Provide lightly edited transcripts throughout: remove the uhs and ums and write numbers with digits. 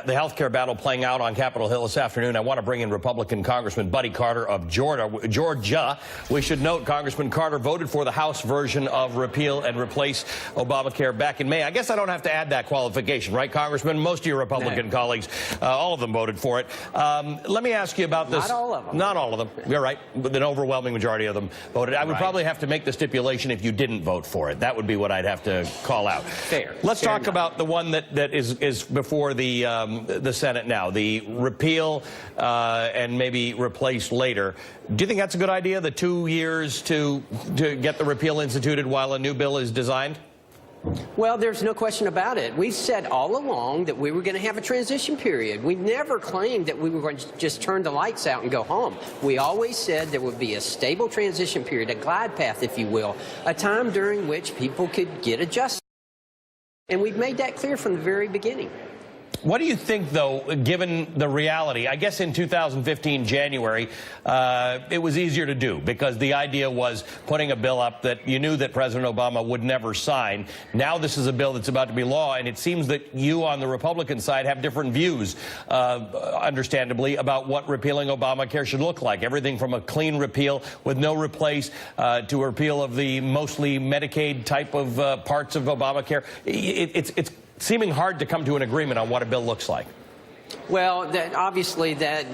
the health care battle playing out on Capitol Hill this afternoon. I want to bring in Republican Congressman Buddy Carter of Georgia. We should note Congressman Carter voted for the House version of repeal and replace Obamacare back in May. I guess I don't have to add that qualification, right, Congressman? Most of your Republican colleagues, all of them voted for it. Let me ask you about this. Not all of them. Not all of them. You're right. An overwhelming majority of them voted. I would probably have to make the stipulation if you didn't vote for it. That would be what I'd have to call out. Fair. Let's talk about the one that is before the Senate now, the repeal and maybe replace later. Do you think that's a good idea, the 2 years to get the repeal instituted while a new bill is designed? Well, there's no question about it. We've said all along that we were going to have a transition period. We never claimed that we were going to just turn the lights out and go home. We always said there would be a stable transition period, a glide path, if you will, a time during which people could get adjusted. And we've made that clear from the very beginning. What do you think, though, given the reality? I guess in 2015, January, it was easier to do because the idea was putting a bill up that you knew that President Obama would never sign. Now this is a bill that's about to be law, and it seems that you on the Republican side have different views, understandably, about what repealing Obamacare should look like. Everything from a clean repeal with no replace to a repeal of the mostly Medicaid type of parts of Obamacare. It's seeming hard to come to an agreement on what a bill looks like. Well, obviously that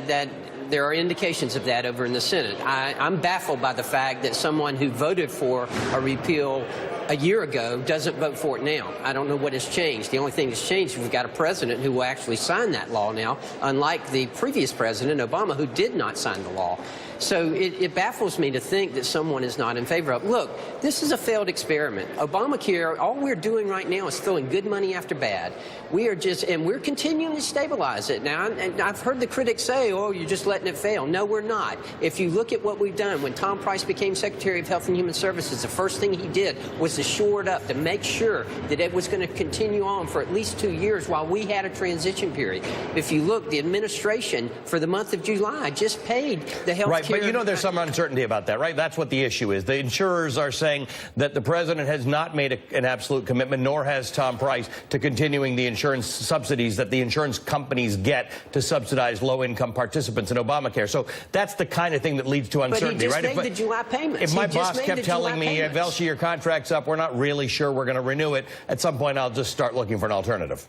there are indications of that over in the Senate. I'm baffled by the fact that someone who voted for a repeal a year ago doesn't vote for it now. I don't know what has changed. The only thing that's changed is we've got a president who will actually sign that law now, unlike the previous president, Obama, who did not sign the law. So it baffles me to think that someone is not in favor of it. Look, this is a failed experiment. Obamacare, all we're doing right now is throwing good money after bad. We are just, and we're continuing to stabilize it. Now, and I've heard the critics say, oh, you're just letting it fail. No, we're not. If you look at what we've done, when Tom Price became Secretary of Health and Human Services, the first thing he did was to shore it up, to make sure that it was going to continue on for at least 2 years while we had a transition period. If you look, the administration for the month of July just paid the health care. But you know there's some uncertainty about that, right? That's what the issue is. The insurers are saying that the president has not made an absolute commitment, nor has Tom Price, to continuing the insurance subsidies that the insurance companies get to subsidize low-income participants in Obamacare. So that's the kind of thing that leads to uncertainty, right? But he just made the July payments. If my boss kept telling me, Velshi, your contract's up, we're not really sure we're going to renew it, at some point I'll just start looking for an alternative.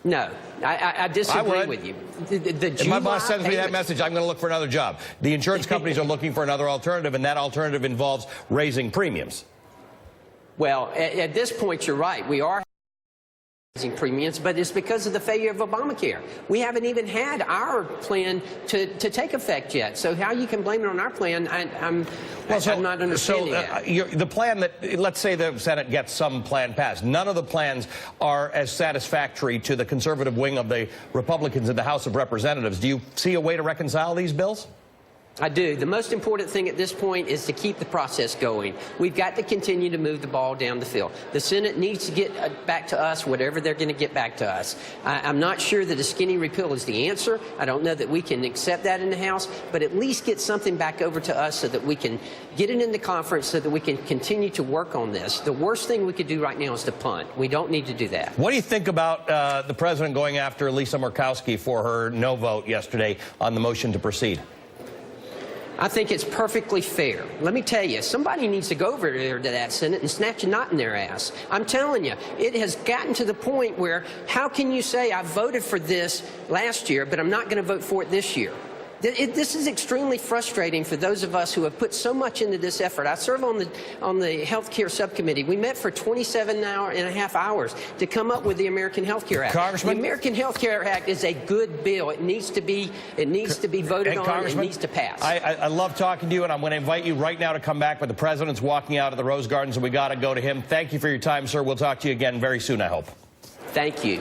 No, I disagree with you. If my boss sends me that message, I'm going to look for another job. The insurance companies are looking for another alternative, and that alternative involves raising premiums. Well, at this point, you're right. We are raising premiums, but it's because of the failure of Obamacare. We haven't even had our plan to take effect yet. So how you can blame it on our plan, I'm not understanding that. The plan that, let's say the Senate gets some plan passed. None of the plans are as satisfactory to the conservative wing of the Republicans in the House of Representatives. Do you see a way to reconcile these bills? I do. The most important thing at this point is to keep the process going. We've got to continue to move the ball down the field. The Senate needs to get back to us whatever they're going to get back to us. I'm not sure that a skinny repeal is the answer. I don't know that we can accept that in the House, but at least get something back over to us so that we can get it in the conference so that we can continue to work on this. The worst thing we could do right now is to punt. We don't need to do that. What do you think about the president going after Lisa Murkowski for her no vote yesterday on the motion to proceed? I think it's perfectly fair. Let me tell you, somebody needs to go over there to that Senate and snatch a knot in their ass. I'm telling you, it has gotten to the point where how can you say I voted for this last year, but I'm not going to vote for it this year? This is extremely frustrating for those of us who have put so much into this effort. I serve on the health care subcommittee. We met for 27.5 hours to come up with the American Health Care Act. Congressman? The American Health Care Act is a good bill. It needs to be voted on. It needs to pass. I love talking to you, and I'm going to invite you right now to come back. But the president's walking out of the Rose Garden, so we got to go to him. Thank you for your time, sir. We'll talk to you again very soon, I hope. Thank you.